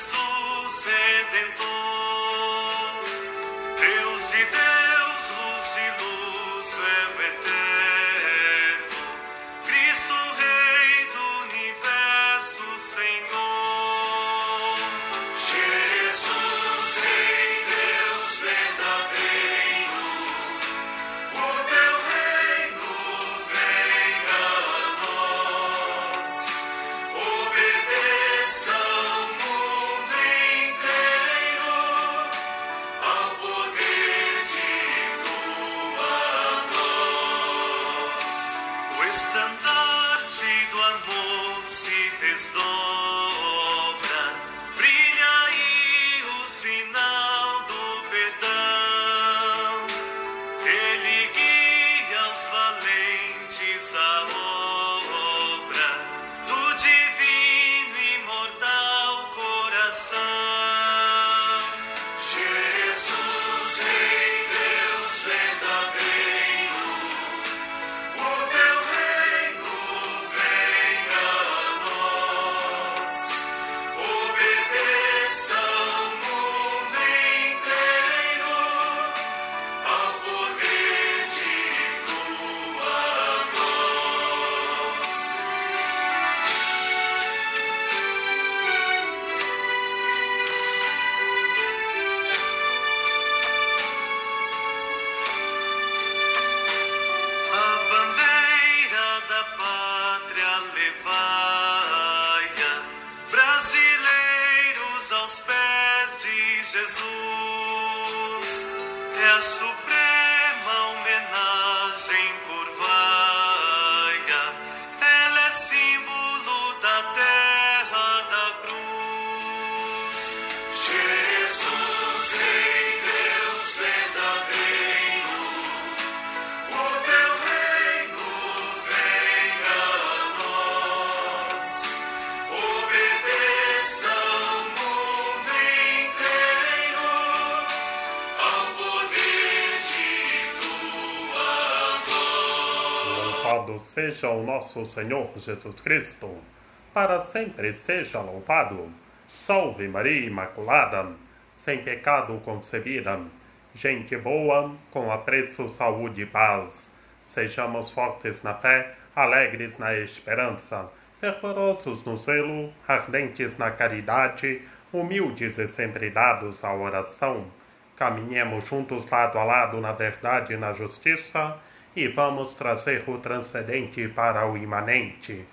Jesus Redentor, Deus de Deus, luz de luz, verbo eterno, Cristo Rei do Universo, Senhor. Jesus, Rei, Deus verdadeiro, o teu reino venha a nós. Obedeça o mundo inteiro ao poder de tua voz. O estandarte do amor se desdobra, brilha aí o sinal do perdão. Ele guia os valentes à obra do divino e imortal coração. Jesus, Rei, Deus verdadeiro, o teu reino venha a nós. Obedeça o mundo inteiro ao poder de tua voz. A bandeira da pátria levai-a, brasileiros aos pés de Jesus. É a suprema homenagem curvai-a, ela é símbolo da terra da cruz. Jesus, Rei, Deus verdadeiro, o teu reino venha a nós. Obedeça o mundo inteiro ao poder de tua voz. Louvado seja o nosso Senhor Jesus Cristo, para sempre seja louvado. Salve Maria Imaculada, sem pecado concebida, gente boa, com apreço, saúde e paz. Sejamos fortes na fé, alegres na esperança, fervorosos no zelo, ardentes na caridade, humildes e sempre dados à oração. Caminhemos juntos lado a lado na verdade e na justiça, e vamos trazer o transcendente para o imanente.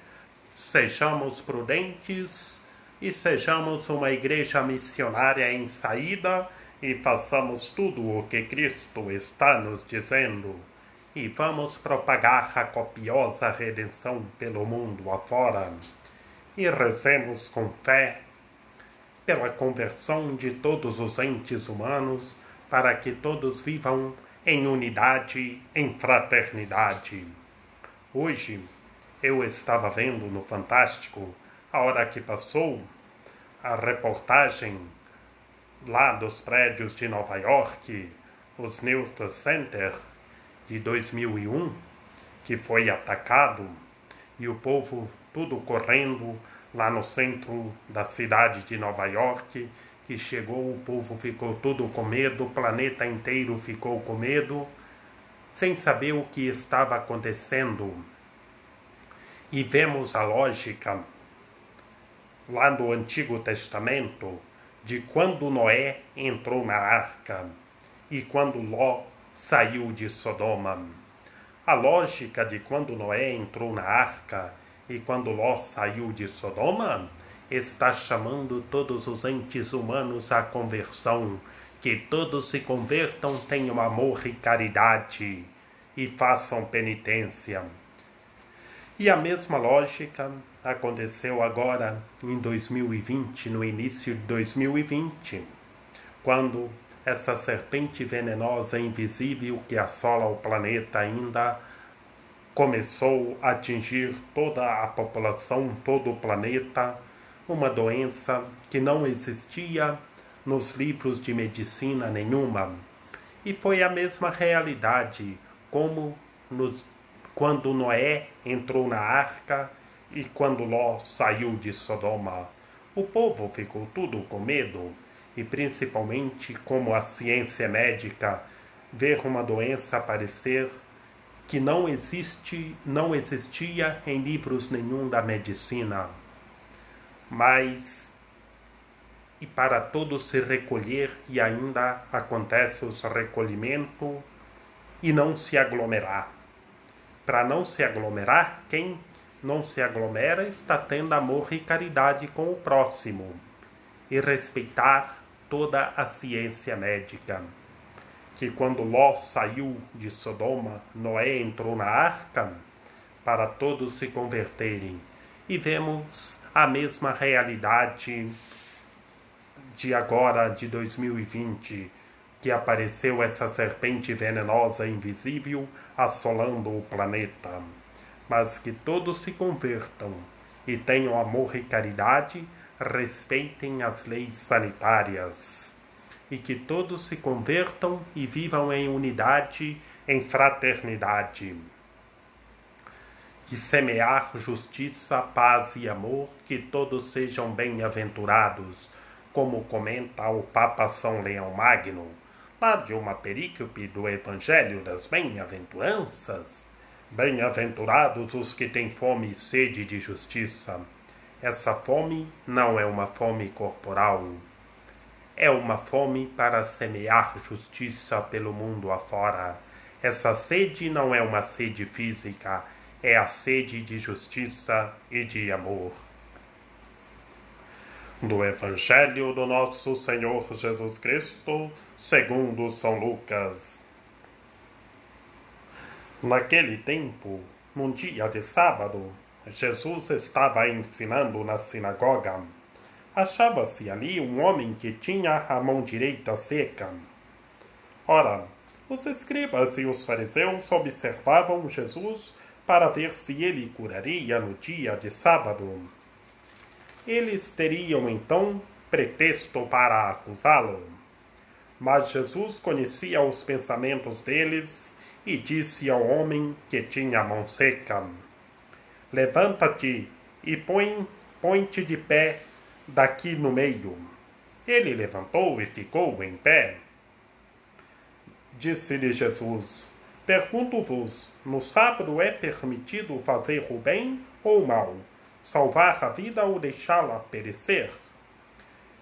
Sejamos prudentes e sejamos uma igreja missionária em saída e façamos tudo o que Cristo está nos dizendo. E vamos propagar a copiosa redenção pelo mundo afora. E rezemos com fé pela conversão de todos os entes humanos, para que todos vivam em unidade, em fraternidade. Hoje eu estava vendo no Fantástico, a hora que passou, a reportagem lá dos prédios de Nova York, os News Center de 2001, que foi atacado, e o povo tudo correndo lá no centro da cidade de Nova York, que chegou, o povo ficou tudo com medo, o planeta inteiro ficou com medo, sem saber o que estava acontecendo. E vemos a lógica lá do Antigo Testamento de quando Noé entrou na arca e quando Ló saiu de Sodoma. A lógica de quando Noé entrou na arca e quando Ló saiu de Sodoma está chamando todos os entes humanos à conversão, que todos se convertam, tenham amor e caridade e façam penitência. E a mesma lógica aconteceu agora em 2020, no início de 2020, quando essa serpente venenosa invisível que assola o planeta ainda começou a atingir toda a população, todo o planeta, uma doença que não existia nos livros de medicina nenhuma. E foi a mesma realidade, como quando Noé entrou na arca e quando Ló saiu de Sodoma. O povo ficou tudo com medo, e principalmente como a ciência médica ver uma doença aparecer que não existia em livros nenhum da medicina. Mas, e para todos se recolher, e ainda acontece o recolhimento, e não se aglomerar. Para não se aglomerar, quem não se aglomera está tendo amor e caridade com o próximo, e respeitar toda a ciência médica. Que quando Ló saiu de Sodoma, Noé entrou na arca para todos se converterem. E vemos a mesma realidade de agora, de 2020, que apareceu essa serpente venenosa invisível assolando o planeta. Mas que todos se convertam e tenham amor e caridade, respeitem as leis sanitárias. E que todos se convertam e vivam em unidade, em fraternidade. E semear justiça, paz e amor, que todos sejam bem-aventurados, como comenta o Papa São Leão Magno, lá de uma perícope do Evangelho das Bem-aventuranças. Bem-aventurados os que têm fome e sede de justiça. Essa fome não é uma fome corporal, é uma fome para semear justiça pelo mundo afora. Essa sede não é uma sede física, é a sede de justiça e de amor. Do Evangelho do nosso Senhor Jesus Cristo, segundo São Lucas. Naquele tempo, num dia de sábado, Jesus estava ensinando na sinagoga. Achava-se ali um homem que tinha a mão direita seca. Ora, os escribas e os fariseus observavam Jesus para ver se ele curaria no dia de sábado. Eles teriam então pretexto para acusá-lo. Mas Jesus conhecia os pensamentos deles e disse ao homem que tinha a mão seca: levanta-te e põe-te de pé daqui no meio. Ele levantou e ficou em pé. Disse-lhe Jesus: pergunto-vos, no sábado é permitido fazer o bem ou o mal, salvar a vida ou deixá-la perecer?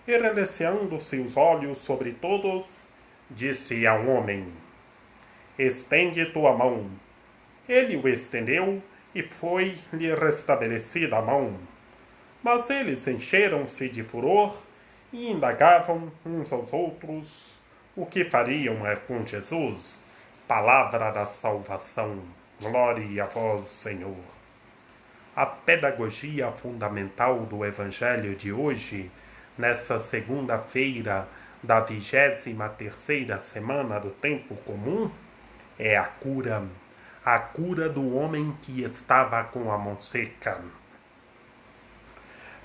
E relecendo-se os olhos sobre todos, disse ao homem: estende tua mão. Ele o estendeu e foi-lhe restabelecida a mão. Mas eles encheram-se de furor e indagavam uns aos outros o que fariam com Jesus. Palavra da salvação. Glória a vós, Senhor. A pedagogia fundamental do Evangelho de hoje, nessa segunda-feira da 23ª semana do tempo comum, é a cura do homem que estava com a mão seca.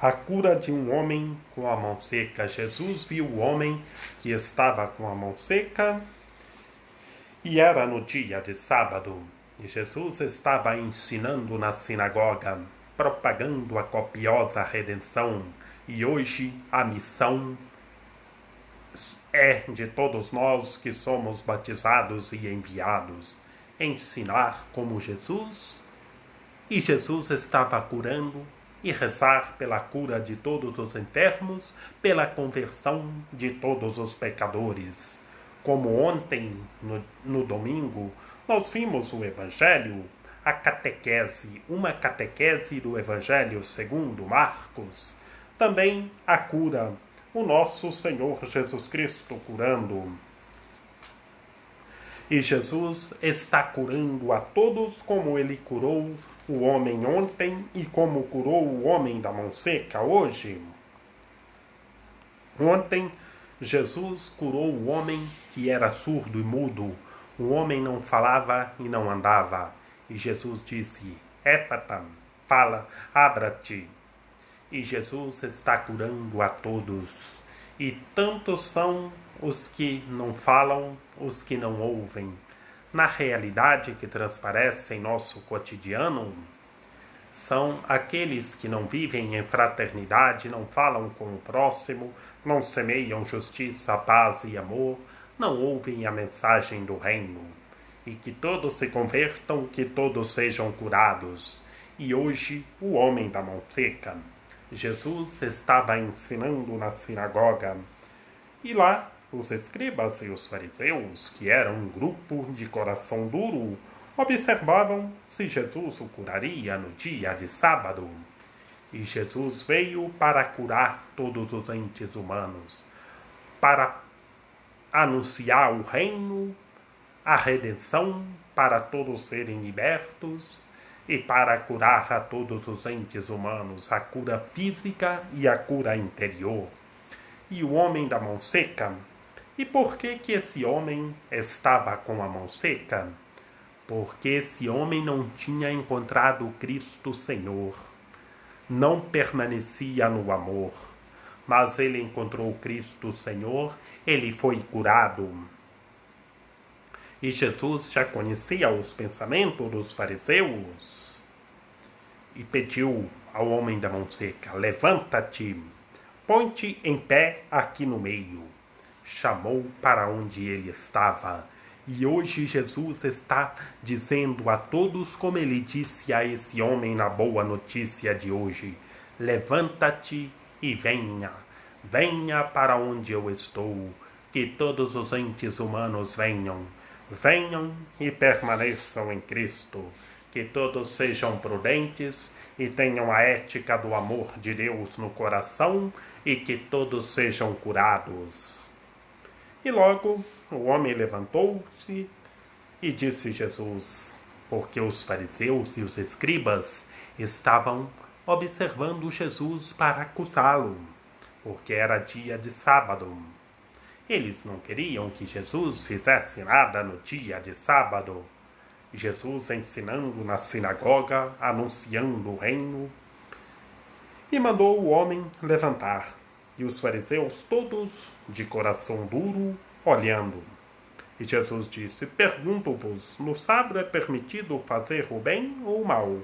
A cura de um homem com a mão seca. Jesus viu o homem que estava com a mão seca e era no dia de sábado. E Jesus estava ensinando na sinagoga, propagando a copiosa redenção. E hoje a missão é de todos nós que somos batizados e enviados, ensinar como Jesus. E Jesus estava curando e rezar pela cura de todos os enfermos, pela conversão de todos os pecadores. Como ontem, no domingo, nós vimos o Evangelho, a catequese, uma catequese do Evangelho segundo Marcos, também a cura, o nosso Senhor Jesus Cristo curando. E Jesus está curando a todos como ele curou o homem ontem e como curou o homem da mão seca hoje. Ontem, Jesus curou o homem que era surdo e mudo. O homem não falava e não andava. E Jesus disse: Éfata, fala, abra-te. E Jesus está curando a todos. E tantos são os que não falam, os que não ouvem. Na realidade que transparece em nosso cotidiano, são aqueles que não vivem em fraternidade, não falam com o próximo, não semeiam justiça, paz e amor, não ouvem a mensagem do reino. E que todos se convertam, que todos sejam curados. E hoje, o homem da mão seca, Jesus estava ensinando na sinagoga. E lá, os escribas e os fariseus, que eram um grupo de coração duro, observavam se Jesus o curaria no dia de sábado. E Jesus veio para curar todos os entes humanos, para anunciar o reino, a redenção, para todos serem libertos e para curar a todos os entes humanos, a cura física e a cura interior. E o homem da mão seca, e por que esse homem estava com a mão seca? Porque esse homem não tinha encontrado Cristo Senhor, não permanecia no amor, mas ele encontrou Cristo Senhor, ele foi curado. E Jesus já conhecia os pensamentos dos fariseus e pediu ao homem da mão seca: levanta-te, põe-te em pé aqui no meio. Chamou para onde ele estava. E hoje Jesus está dizendo a todos, como ele disse a esse homem na boa notícia de hoje: levanta-te e venha. Venha para onde eu estou. Que todos os entes humanos venham. Venham e permaneçam em Cristo. Que todos sejam prudentes e tenham a ética do amor de Deus no coração e que todos sejam curados. E logo o homem levantou-se e disse Jesus, porque os fariseus e os escribas estavam observando Jesus para acusá-lo, porque era dia de sábado. Eles não queriam que Jesus fizesse nada no dia de sábado. Jesus ensinando na sinagoga, anunciando o reino, e mandou o homem levantar. E os fariseus todos, de coração duro, olhando. E Jesus disse: pergunto-vos, no sábado é permitido fazer o bem ou o mal?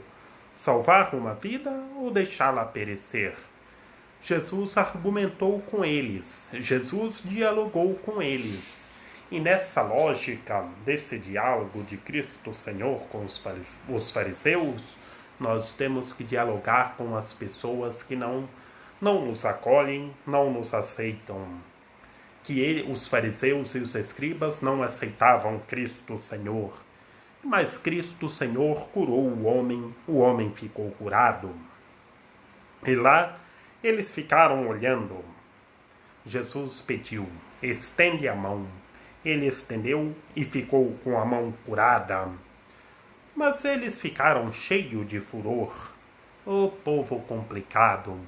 Salvar uma vida ou deixá-la perecer? Jesus argumentou com eles. Jesus dialogou com eles. E nessa lógica desse diálogo de Cristo Senhor com os fariseus, nós temos que dialogar com as pessoas que não nos acolhem, não nos aceitam. Os fariseus e os escribas não aceitavam Cristo Senhor. Mas Cristo Senhor curou o homem ficou curado. E lá eles ficaram olhando. Jesus pediu: estende a mão. Ele estendeu e ficou com a mão curada. Mas eles ficaram cheios de furor. O povo complicado.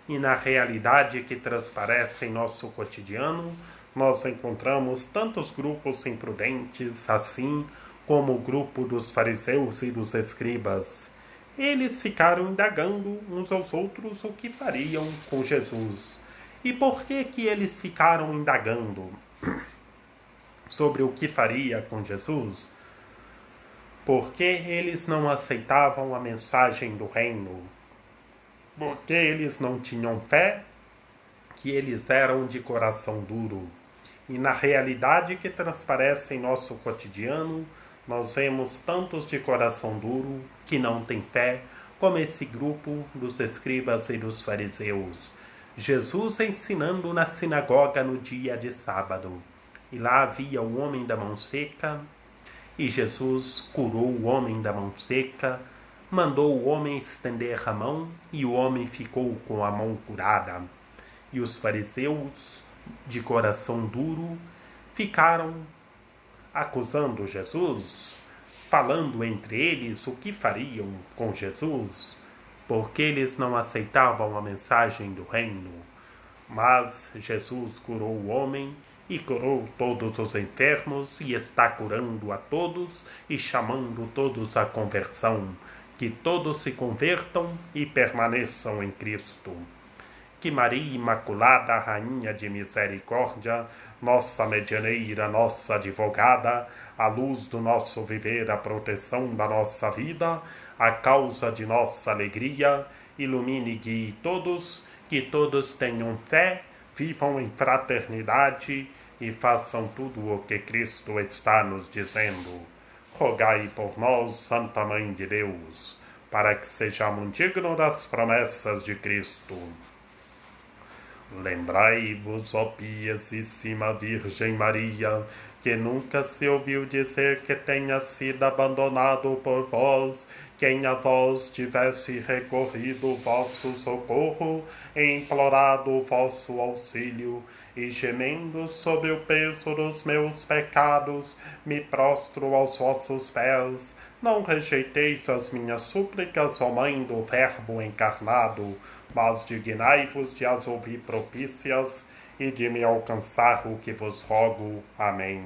E na realidade que transparece em nosso cotidiano, nós encontramos tantos grupos imprudentes, assim como o grupo dos fariseus e dos escribas. Eles ficaram indagando uns aos outros o que fariam com Jesus. E por que eles ficaram indagando sobre o que faria com Jesus? Porque eles não aceitavam a mensagem do reino. Porque eles não tinham fé, que eles eram de coração duro. E na realidade que transparece em nosso cotidiano, nós vemos tantos de coração duro que não têm fé, como esse grupo dos escribas e dos fariseus. Jesus ensinando na sinagoga no dia de sábado. E lá havia o homem da mão seca, e Jesus curou o homem da mão seca, mandou o homem estender a mão, e o homem ficou com a mão curada. E os fariseus, de coração duro, ficaram acusando Jesus, falando entre eles o que fariam com Jesus, porque eles não aceitavam a mensagem do reino. Mas Jesus curou o homem e curou todos os enfermos e está curando a todos e chamando todos à conversão. Que todos se convertam e permaneçam em Cristo. que Maria Imaculada, Rainha de Misericórdia, nossa medianeira, nossa advogada, a luz do nosso viver, a proteção da nossa vida, a causa de nossa alegria, ilumine e guie todos, que todos tenham fé, vivam em fraternidade e façam tudo o que Cristo está nos dizendo. Rogai por nós, Santa Mãe de Deus, para que sejamos dignos das promessas de Cristo. Lembrai-vos, ó piedosíssima Virgem Maria, que nunca se ouviu dizer que tenha sido abandonado por vós, quem a vós tivesse recorrido o vosso socorro, e implorado o vosso auxílio, e gemendo sob o peso dos meus pecados, me prostro aos vossos pés. Não rejeiteis as minhas súplicas, ó Mãe do Verbo encarnado, mas dignai-vos de as ouvir propícias e de me alcançar o que vos rogo. Amém.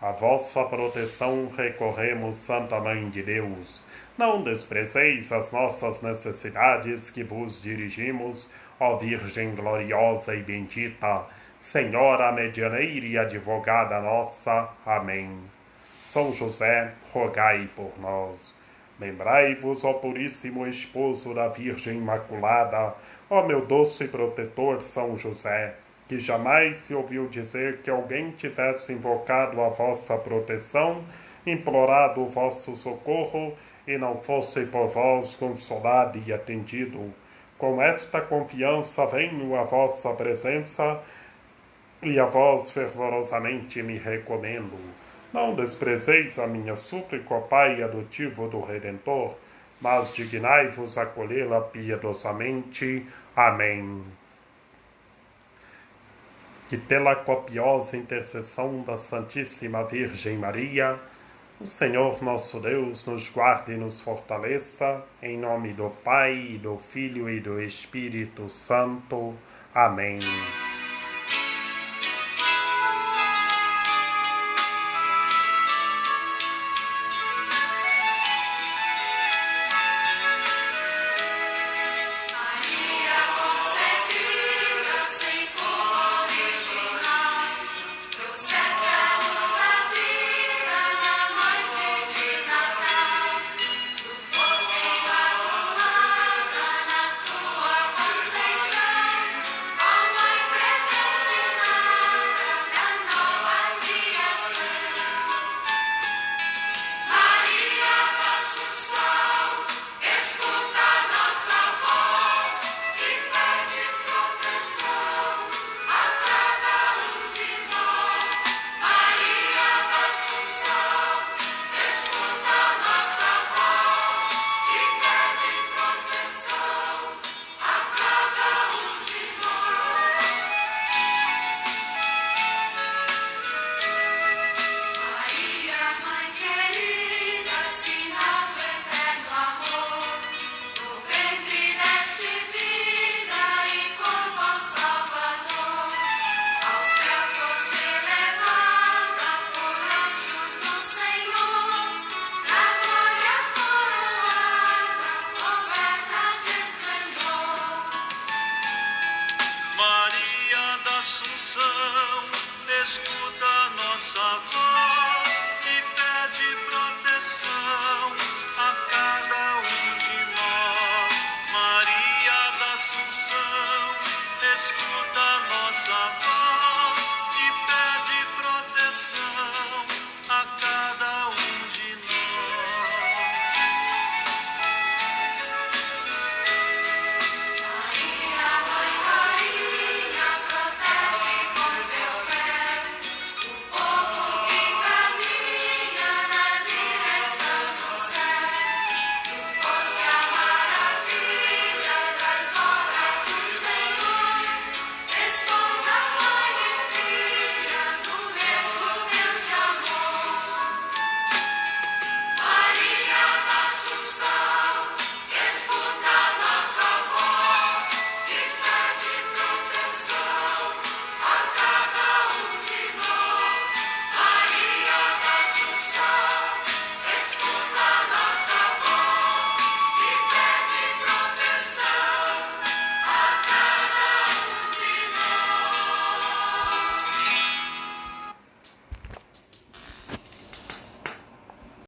A vossa proteção recorremos, Santa Mãe de Deus. Não desprezeis as nossas necessidades que vos dirigimos, ó Virgem gloriosa e bendita, Senhora medianeira e advogada nossa. Amém. São José, rogai por nós. Lembrai-vos, ó puríssimo esposo da Virgem Imaculada, ó meu doce protetor São José, que jamais se ouviu dizer que alguém tivesse invocado a vossa proteção, implorado o vosso socorro, e não fosse por vós consolado e atendido. Com esta confiança venho à vossa presença, e a vós fervorosamente me recomendo. Não desprezeis a minha súplica, ó Pai adotivo do Redentor, mas dignai-vos acolhê-la piedosamente. Amém. Que pela copiosa intercessão da Santíssima Virgem Maria, o Senhor nosso Deus nos guarde e nos fortaleça, em nome do Pai, do Filho e do Espírito Santo. Amém. Maria da Assunção, escuta nossa voz.